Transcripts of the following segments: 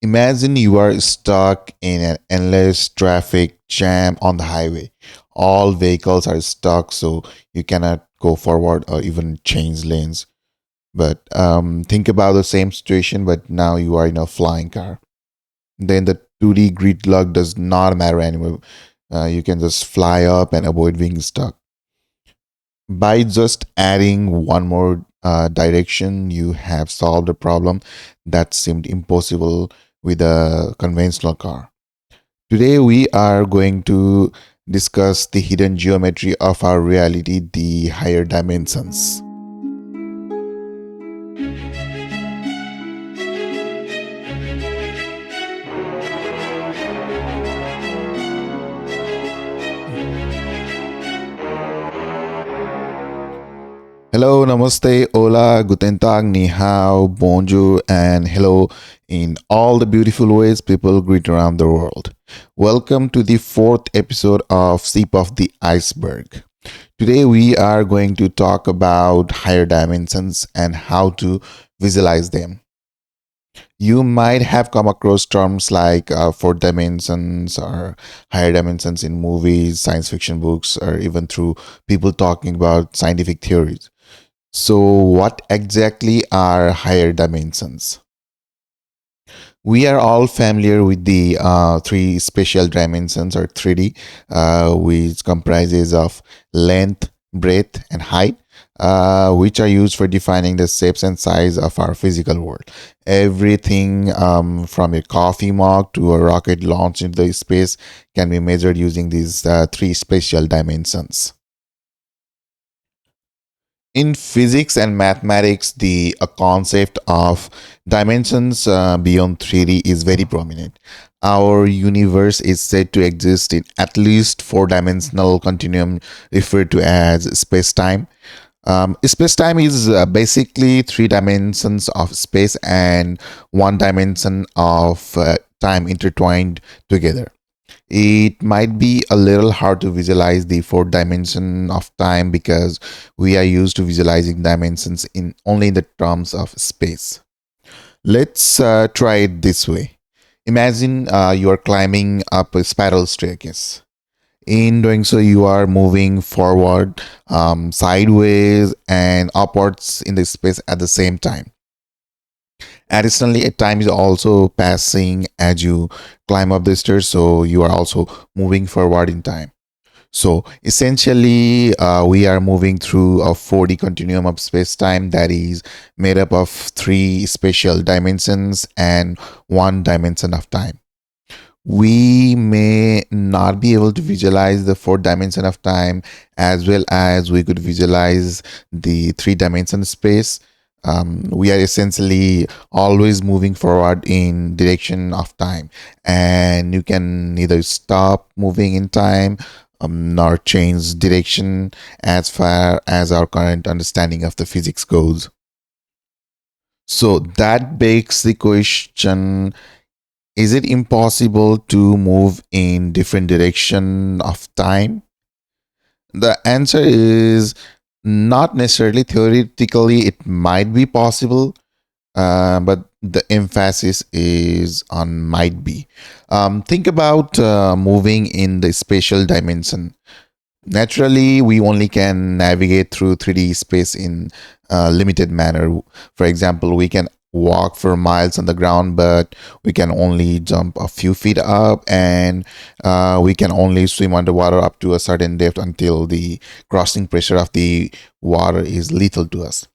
Imagine you are stuck in an endless traffic jam on the highway. All vehicles are stuck, so you cannot go forward or even change lanes. But think about the same situation, but now you are in a flying car. Then the 2D gridlock does not matter anymore. You can just fly up and avoid being stuck. By just adding one more direction, you have solved a problem that seemed impossible with a conventional car. Today, we are going to discuss the hidden geometry of our reality, the higher dimensions. Hello, namaste, hola, guten tag, ni hao, bonjour, and hello in all the beautiful ways people greet around the world. Welcome to the fourth episode of Sip of the Iceberg. Today, we are going to talk about higher dimensions and how to visualize them. You might have come across terms like fourth dimensions or higher dimensions in movies, science fiction books, or even through people talking about scientific theories. So, what exactly are higher dimensions? We are all familiar with the three spatial dimensions or 3D, which comprises of length, breadth, and height, which are used for defining the shapes and size of our physical world. Everything from a coffee mug to a rocket launched into the space can be measured using these three spatial dimensions. In physics and mathematics, the concept of dimensions beyond 3D is very prominent. Our universe is said to exist in at least four-dimensional continuum referred to as space-time. Space-time is basically three dimensions of space and one dimension of time intertwined together. It might be a little hard to visualize the fourth dimension of time because we are used to visualizing dimensions in only in the terms of space. Let's try it this way. Imagine you are climbing up a spiral staircase. In doing so, you are moving forward, sideways, and upwards in the space at the same time. Additionally, a time is also passing as you climb up the stairs, so you are also moving forward in time. So essentially, we are moving through a 4D continuum of space time that is made up of three spatial dimensions and one dimension of time. We may not be able to visualize the fourth dimension of time as well as we could visualize the three dimension space. We are essentially always moving forward in direction of time, and you can neither stop moving in time nor change direction as far as our current understanding of the physics goes. So that begs the question, is it impossible to move in different direction of time? The answer is not necessarily. Theoretically, it might be possible, but the emphasis is on might be. Think about moving in the spatial dimension. Naturally, we only can navigate through 3D space in a limited manner. For example, we can walk for miles on the ground, but we can only jump a few feet up, and we can only swim underwater up to a certain depth until the crossing pressure of the water is lethal to us.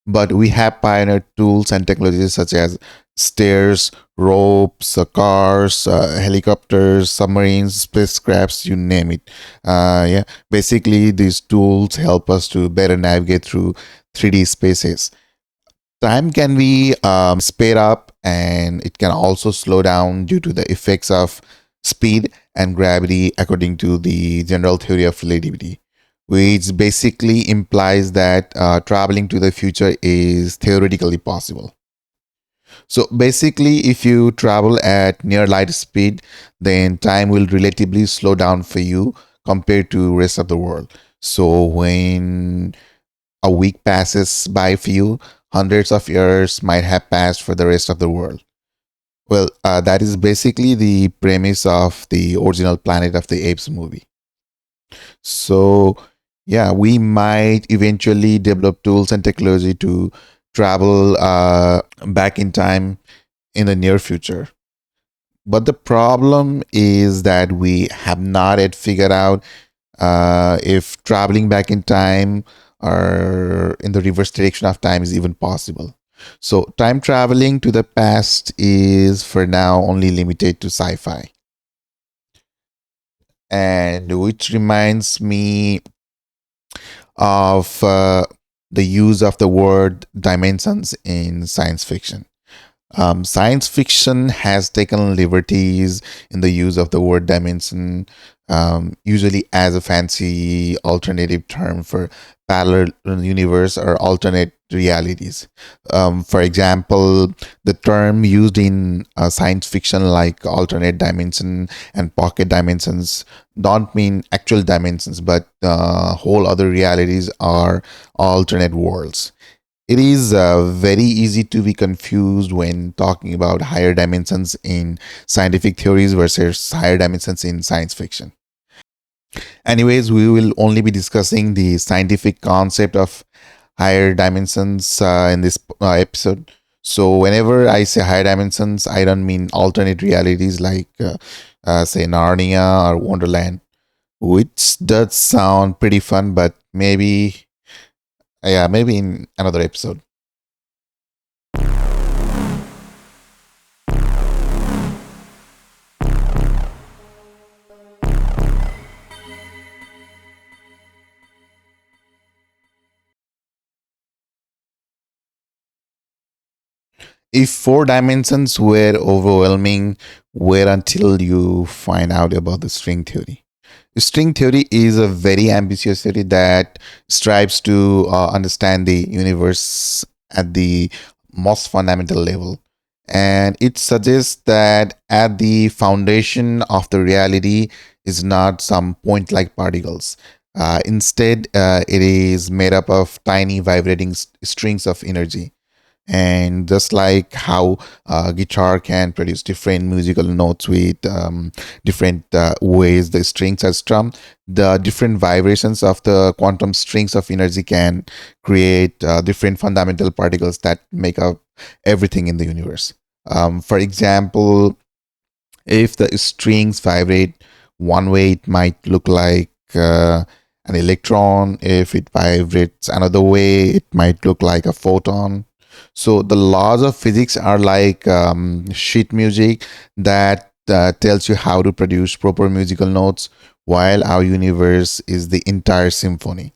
But we have pioneered tools and technologies such as stairs, ropes, cars, helicopters, submarines, spacecrafts, you name it. Yeah, basically, these tools help us to better navigate through 3D spaces. Time can be sped up and it can also slow down due to the effects of speed and gravity, according to the general theory of relativity, which basically implies that traveling to the future is theoretically possible. So basically, if you travel at near light speed, then time will relatively slow down for you compared to rest of the world. So when a week passes by for you, hundreds of years might have passed for the rest of the world. Well, that is basically the premise of the original Planet of the Apes movie. So, yeah, we might eventually develop tools and technology to travel back in time in the near future. But the problem is that we have not yet figured out if traveling back in time or in the reverse direction of time is even possible. So, time traveling to the past is for now only limited to sci fi. And which reminds me of the use of the word dimensions in science fiction. Science fiction has taken liberties in the use of the word dimension, usually as a fancy alternative term for parallel universe or alternate realities. For example, the term used in science fiction, like alternate dimension and pocket dimensions, don't mean actual dimensions, but whole other realities are alternate worlds. It is very easy to be confused when talking about higher dimensions in scientific theories versus higher dimensions in science fiction. Anyways, we will only be discussing the scientific concept of higher dimensions in this episode. So, whenever I say higher dimensions, I don't mean alternate realities like, say, Narnia or Wonderland, which does sound pretty fun, but maybe, yeah, maybe in another episode. If four dimensions were overwhelming, wait until you find out about the string theory. String theory is a very ambitious theory that strives to understand the universe at the most fundamental level. And it suggests that at the foundation of the reality is not some point like particles. Instead, it is made up of tiny vibrating strings of energy. And just like how guitar can produce different musical notes with different ways the strings are strummed, the different vibrations of the quantum strings of energy can create different fundamental particles that make up everything in the universe. For example, if the strings vibrate one way, it might look like an electron. If it vibrates another way, it might look like a photon. So the laws of physics are like sheet music that tells you how to produce proper musical notes, while our universe is the entire symphony.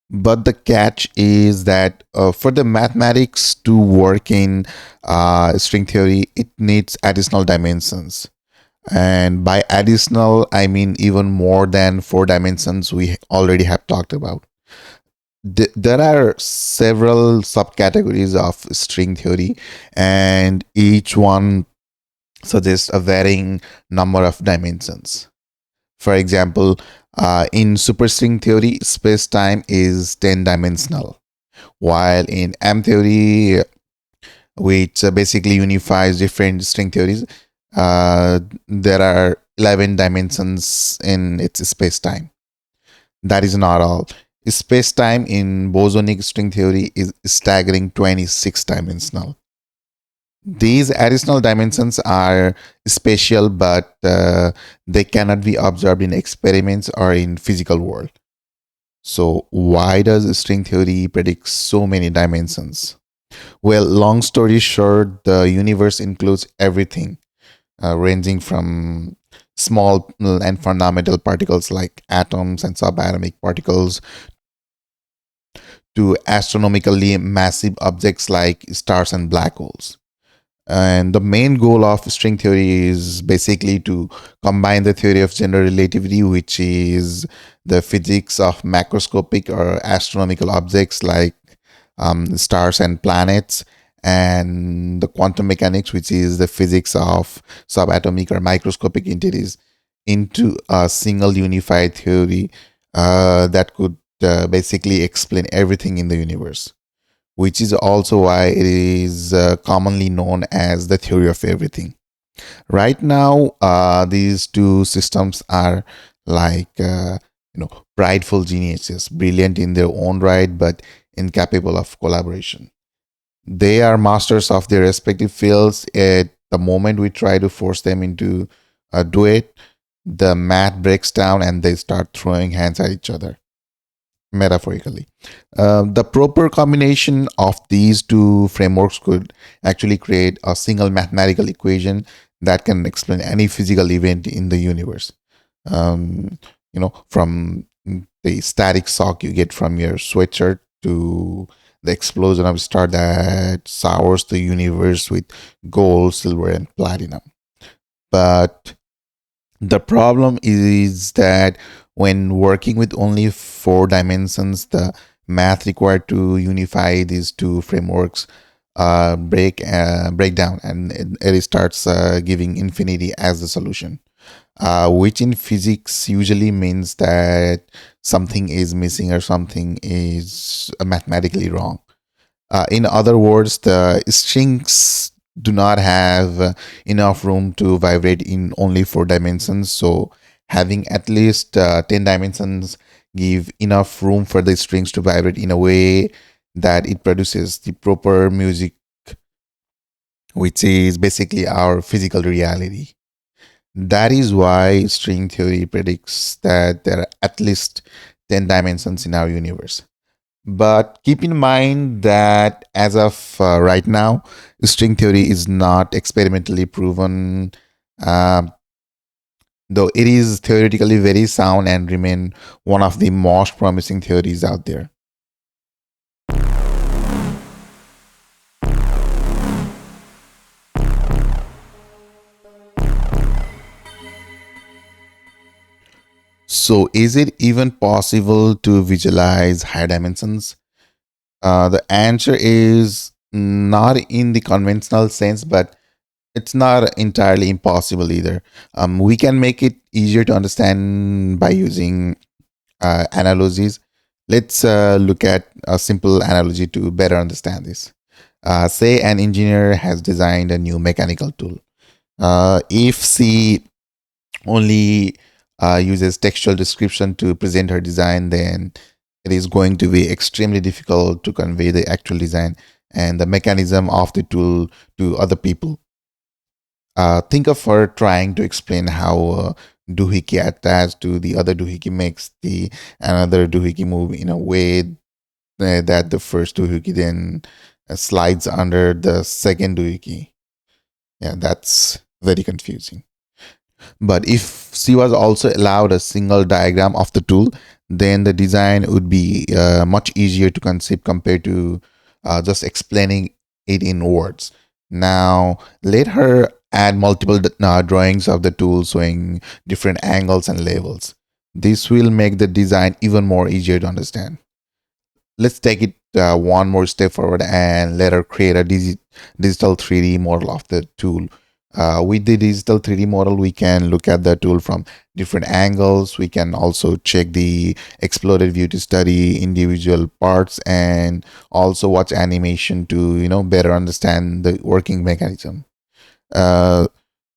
But the catch is that for the mathematics to work in string theory, it needs additional dimensions. And by additional, I mean even more than four dimensions we already have talked about. There are several subcategories of string theory, and each one suggests a varying number of dimensions. For example, in superstring theory, space time is 10 dimensional, while in M theory, which basically unifies different string theories, there are 11 dimensions in its space time. That is not all. Space time in bosonic string theory is staggering 26 dimensional. These additional dimensions are spatial, but they cannot be observed in experiments or in physical world. So why does string theory predict so many dimensions? Well, long story short, the universe includes everything, ranging from small and fundamental particles like atoms and subatomic particles to astronomically massive objects like stars and black holes. And the main goal of string theory is basically to combine the theory of general relativity, which is the physics of macroscopic or astronomical objects like stars and planets, and the quantum mechanics, which is the physics of subatomic or microscopic entities, into a single unified theory that could basically explain everything in the universe. which is also why it is commonly known as the theory of everything. Right now, these two systems are like, prideful geniuses, brilliant in their own right, but incapable of collaboration. They are masters of their respective fields. At the moment we try to force them into a duet, the mat breaks down and they start throwing hands at each other, metaphorically. The proper combination of these two frameworks could actually create a single mathematical equation that can explain any physical event in the universe. From the static shock you get from your sweatshirt to the explosion of a star that sours the universe with gold, silver, and platinum. But the problem is that when working with only four dimensions, the math required to unify these two frameworks break down, and it starts giving infinity as the solution, which in physics usually means that something is missing or something is mathematically wrong. In other words, the strings do not have enough room to vibrate in only four dimensions. So having at least 10 dimensions give enough room for the strings to vibrate in a way that it produces the proper music, which is basically our physical reality. That is why string theory predicts that there are at least 10 dimensions in our universe. But keep in mind that as of right now, string theory is not experimentally proven, um, though it is theoretically very sound and remain one of the most promising theories out there. So, is it even possible to visualize higher dimensions? The answer is not in the conventional sense, but it's not entirely impossible either. We can make it easier to understand by using analogies. Let's look at a simple analogy to better understand this. Say an engineer has designed a new mechanical tool. If she only uses textual description to present her design, then it is going to be extremely difficult to convey the actual design and the mechanism of the tool to other people. Think of her trying to explain how doohickey attached to the other doohickey makes the another doohickey move in a way that the first doohickey then slides under the second doohickey. Yeah, that's very confusing. But if she was also allowed a single diagram of the tool, then the design would be much easier to conceive compared to just explaining it in words. Now, let her add multiple drawings of the tool showing different angles and levels. This will make the design even more easier to understand. Let's take it one more step forward and let her create a digital 3D model of the tool. With the digital 3D model, we can look at the tool from different angles. We can also check the exploded view to study individual parts and also watch animation to better understand the working mechanism. Uh,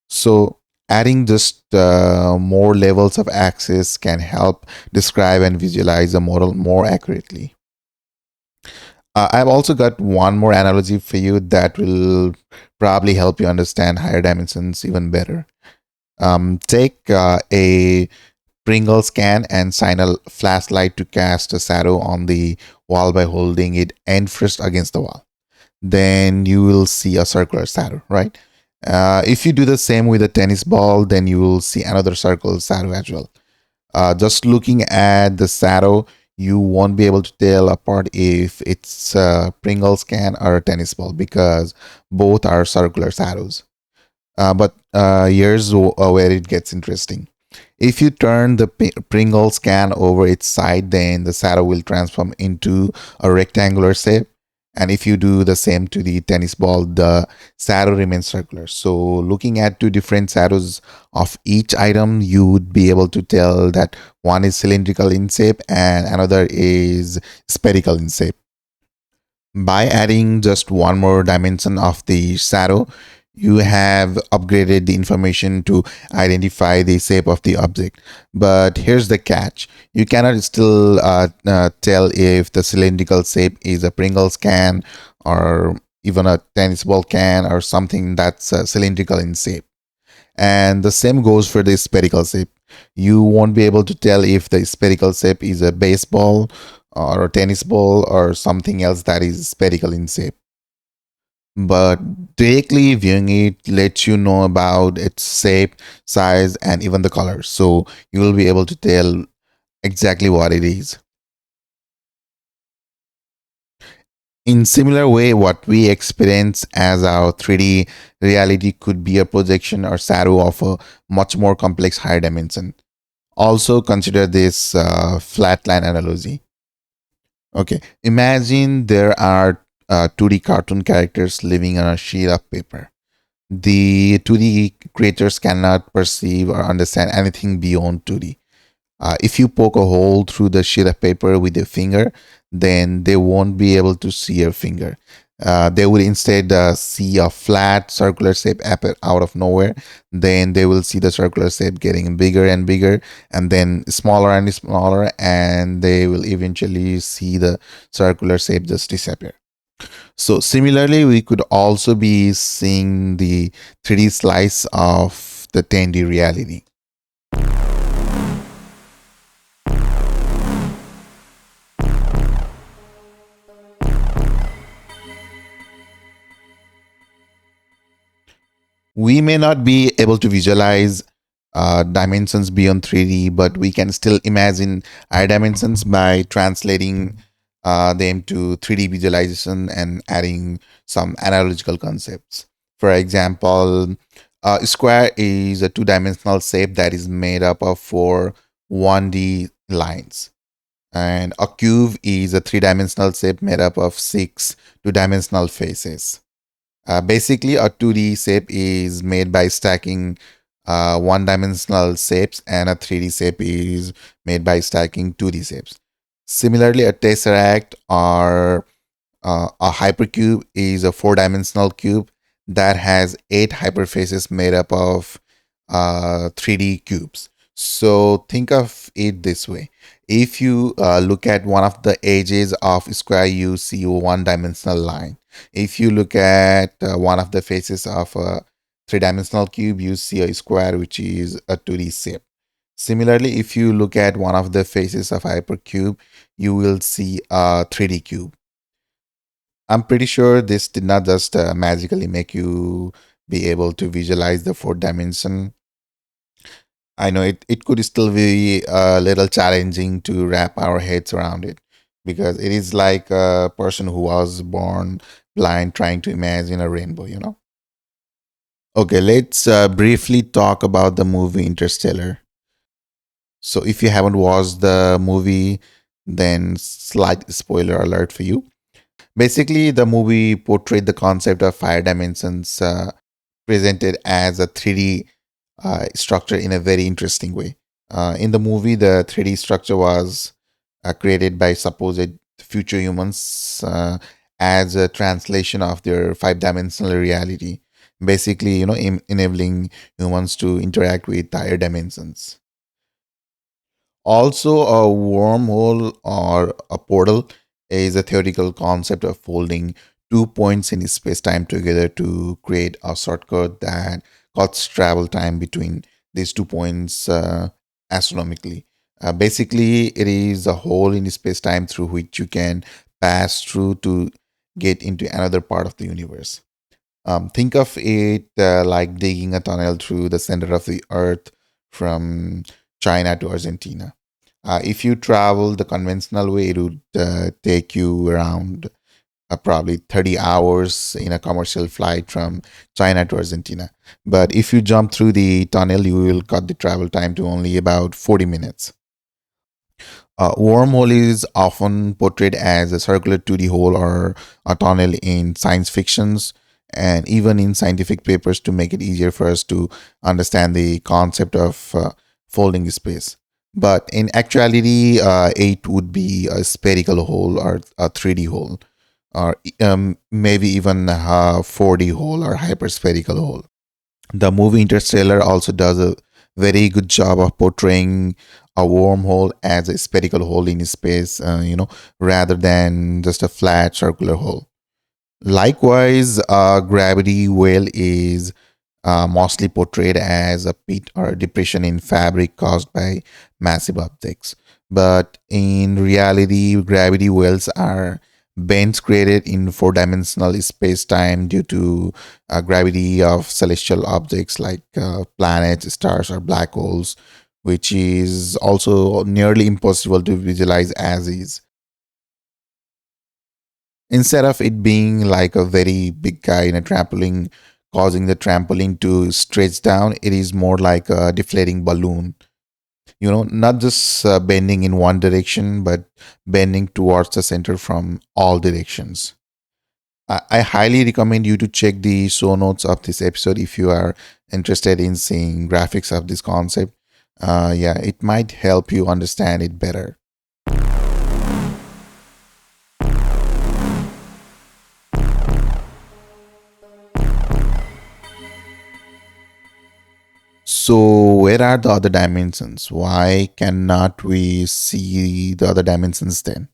so adding just more levels of access can help describe and visualize the model more accurately. I've also got one more analogy for you that will probably help you understand higher dimensions even better. Take a Pringles can and shine a flashlight to cast a shadow on the wall by holding it end first against the wall. Then you will see a circular shadow, right? If you do the same with a tennis ball, then you will see another circle shadow as well. Just looking at the shadow, you won't be able to tell apart if it's a Pringles can or a tennis ball because both are circular shadows. But here's where it gets interesting. If you turn the Pringles can over its side, then the shadow will transform into a rectangular shape. And if you do the same to the tennis ball, the shadow remains circular. So, looking at two different shadows of each item, you would be able to tell that one is cylindrical in shape and another is spherical in shape. By adding just one more dimension of the shadow, you have upgraded the information to identify the shape of the object. But here's the catch: you cannot still tell if the cylindrical shape is a Pringles can or even a tennis ball can or something that's cylindrical in shape. And the same goes for the spherical shape. You won't be able to tell if the spherical shape is a baseball or a tennis ball or something else that is spherical in shape. But directly viewing it lets you know about its shape, size, and even the color. So you will be able to tell exactly what it is. In similar way, what we experience as our 3D reality could be a projection or shadow of a much more complex higher dimension. Also consider this flatline analogy. Okay, imagine there are 2D cartoon characters living on a sheet of paper. The 2D creators cannot perceive or understand anything beyond 2D. If you poke a hole through the sheet of paper with your finger, then they won't be able to see your finger. They will instead see a flat circular shape appear out of nowhere. Then they will see the circular shape getting bigger and bigger, and then smaller and smaller, and they will eventually see the circular shape just disappear. So, similarly, we could also be seeing the 3D slice of the 10D reality. We may not be able to visualize dimensions beyond 3D, but we can still imagine higher dimensions by translating them to 3D visualization and adding some analogical concepts. For example, a square is a two-dimensional shape that is made up of four 1D lines. And a cube is a three-dimensional shape made up of six two-dimensional faces. Basically, a 2D shape is made by stacking one dimensional shapes, and a 3D shape is made by stacking 2D shapes. Similarly, a tesseract or a hypercube is a four-dimensional cube that has eight hyperfaces made up of 3D cubes. So think of it this way. If you look at one of the edges of a square, you see a one-dimensional line. If you look at one of the faces of a three-dimensional cube, you see a square which is a 2D shape. Similarly, if you look at one of the faces of hypercube, you will see a 3D cube. I'm pretty sure this did not just magically make you be able to visualize the fourth dimension. I know it could still be a little challenging to wrap our heads around it because it is like a person who was born blind trying to imagine a rainbow. Okay, let's briefly talk about the movie Interstellar. So, if you haven't watched the movie, then slight spoiler alert for you. Basically, the movie portrayed the concept of higher dimensions presented as a 3D structure in a very interesting way. In the movie, the 3D structure was created by supposed future humans as a translation of their five-dimensional reality, basically, enabling humans to interact with higher dimensions. Also, a wormhole or a portal is a theoretical concept of folding two points in space time together to create a shortcut that cuts travel time between these 2 points astronomically. Basically, it is a hole in space time through which you can pass through to get into another part of the universe. Think of it like digging a tunnel through the center of the earth from China to Argentina. If you travel the conventional way, it would take you around probably 30 hours in a commercial flight from China to Argentina. But if you jump through the tunnel, you will cut the travel time to only about 40 minutes. Wormhole is often portrayed as a circular 2D hole or a tunnel in science fictions and even in scientific papers to make it easier for us to understand the concept of folding space. But in actuality, it would be a spherical hole or a 3D hole. or maybe even a 4D hole or hyperspherical hole. The movie Interstellar also does a very good job of portraying a wormhole as a spherical hole in space, rather than just a flat circular hole. Likewise, a gravity well is mostly portrayed as a pit or a depression in fabric caused by massive objects. But in reality, gravity wells are bends created in four-dimensional space-time due to gravity of celestial objects like planets, stars, or black holes, which is also nearly impossible to visualize as is. Instead of it being like a very big guy in a trampoline causing the trampoline to stretch down, it is more like a deflating balloon, not just bending in one direction but bending towards the center from all directions. I highly recommend you to check the show notes of this episode if you are interested in seeing graphics of this concept. Yeah, it might help you understand it better. So, where are the other dimensions? Why cannot we see the other dimensions then?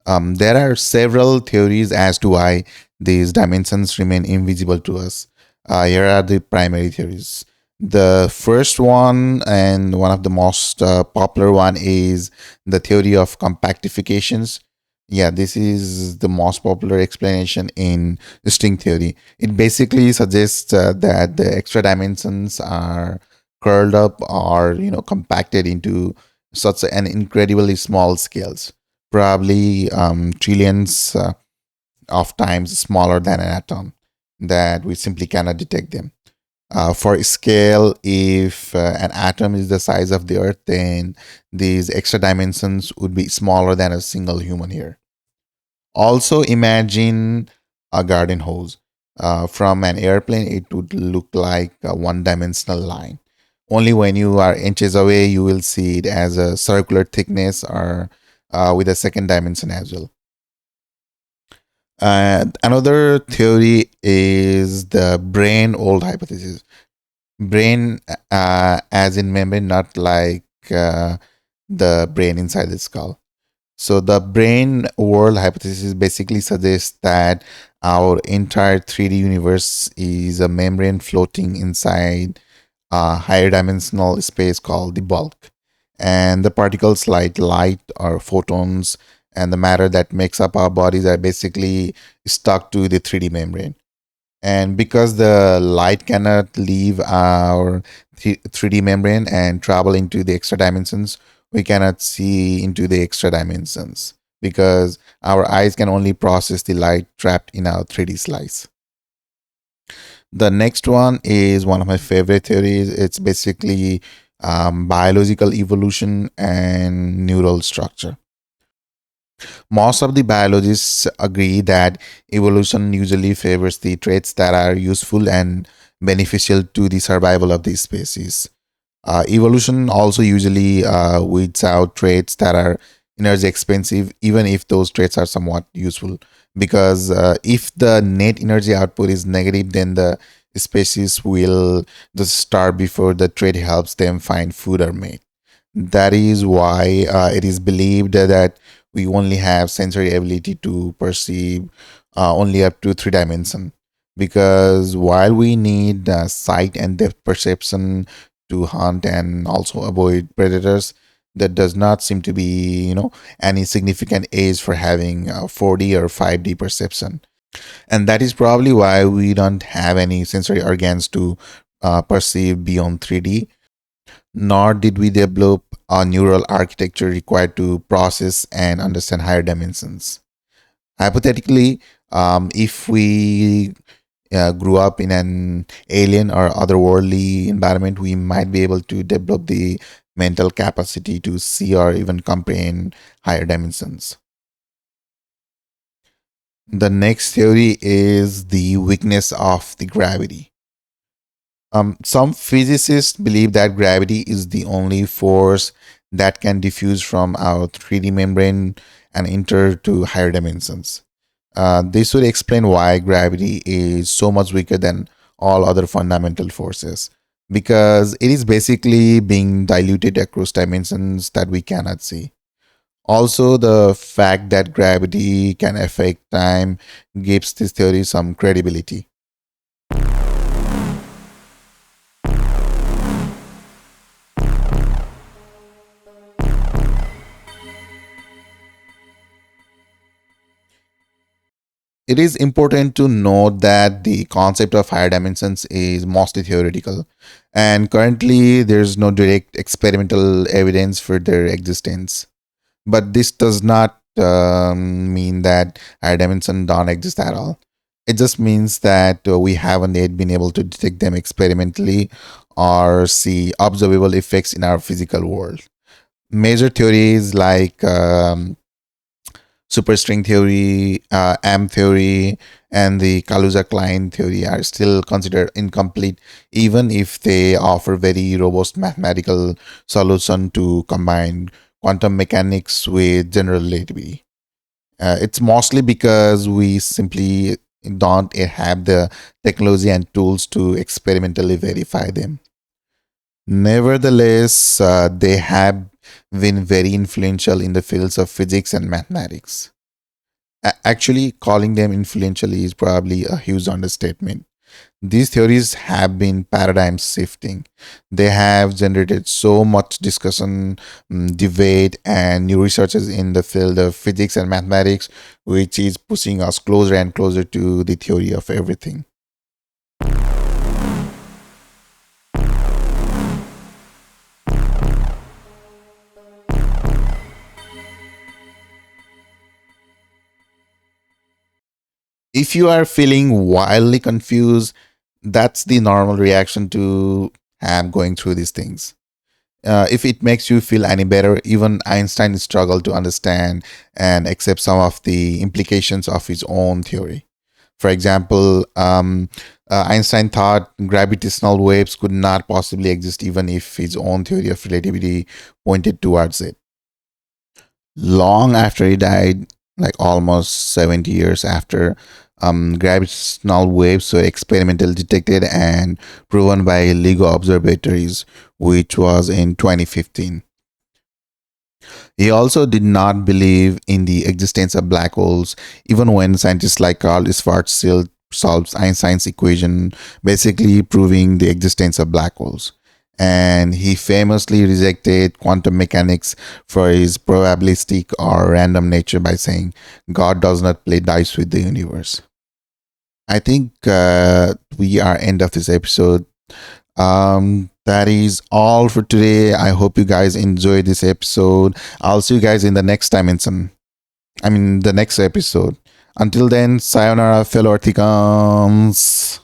There are several theories as to why these dimensions remain invisible to us. Here are the primary theories. The first one, and one of the most popular one, is the theory of compactifications. Yeah, this is the most popular explanation in string theory. It basically suggests that the extra dimensions are curled up or compacted into such an incredibly small scales, probably trillions of times smaller than an atom, that we simply cannot detect them. For scale, if an atom is the size of the Earth, then these extra dimensions would be smaller than a single human hair. Also, imagine a garden hose. From an airplane, it would look like a one dimensional line. Only when you are inches away, you will see it as a circular thickness or with a second dimension as well. Another theory is the brain old hypothesis. Brain, as in memory, not like the brain inside the skull. So the brain world hypothesis basically suggests that our entire 3D universe is a membrane floating inside a higher dimensional space called the bulk. And the particles like light or photons and the matter that makes up our bodies are basically stuck to the 3D membrane. And because the light cannot leave our 3D membrane and travel into the extra dimensions, we cannot see into the extra dimensions because our eyes can only process the light trapped in our 3D slice. The next one is one of my favorite theories. It's basically biological evolution and neural structure. Most of the biologists agree that evolution usually favors the traits that are useful and beneficial to the survival of the species. Evolution also usually weeds out traits that are energy expensive, even if those traits are somewhat useful. Because if the net energy output is negative, then the species will just starve before the trait helps them find food or mate. That is why it is believed that we only have sensory ability to perceive only up to three dimension. Because while we need sight and depth perception to hunt and also avoid predators, that does not seem to be any significant age for having 4D or 5D perception. And that is probably why we don't have any sensory organs to perceive beyond 3D, nor did we develop a neural architecture required to process and understand higher dimensions. Hypothetically, if we grew up in an alien or otherworldly environment, we might be able to develop the mental capacity to see or even comprehend higher dimensions. The next theory is the weakness of the gravity. Some physicists believe that gravity is the only force that can diffuse from our 3D membrane and enter to higher dimensions. This would explain why gravity is so much weaker than all other fundamental forces, because it is basically being diluted across dimensions that we cannot see. Also, the fact that gravity can affect time gives this theory some credibility. It is important to note that the concept of higher dimensions is mostly theoretical, and currently there's no direct experimental evidence for their existence. But this does not mean that higher dimensions don't exist at all. It just means that we haven't yet been able to detect them experimentally or see observable effects in our physical world. Major theories like superstring theory, M theory, and the Kaluza-Klein theory are still considered incomplete, even if they offer very robust mathematical solution to combine quantum mechanics with general relativity. It's mostly because we simply don't have the technology and tools to experimentally verify them. Nevertheless, they have been very influential in the fields of physics and mathematics. Actually, calling them influential is probably a huge understatement. These theories have been paradigm shifting. They have generated so much discussion, debate, and new researches in the field of physics and mathematics, which is pushing us closer and closer to the theory of everything. If you are feeling wildly confused, that's the normal reaction to have going through these things. If it makes you feel any better, even Einstein struggled to understand and accept some of the implications of his own theory. For example, Einstein thought gravitational waves could not possibly exist even if his own theory of relativity pointed towards it. Long after he died, like almost 70 years after, gravitational waves were experimentally detected and proven by LIGO observatories, which was in 2015. He also did not believe in the existence of black holes, even when scientists like Carl Schwarzschild solves Einstein's equation, basically proving the existence of black holes. And he famously rejected quantum mechanics for his probabilistic or random nature by saying, God does not play dice with the universe. I think we are end of this episode. That is all for today. I hope you guys enjoyed this episode. I'll see you guys in the next dimension. The next episode. Until then, sayonara, fellow Arthicans.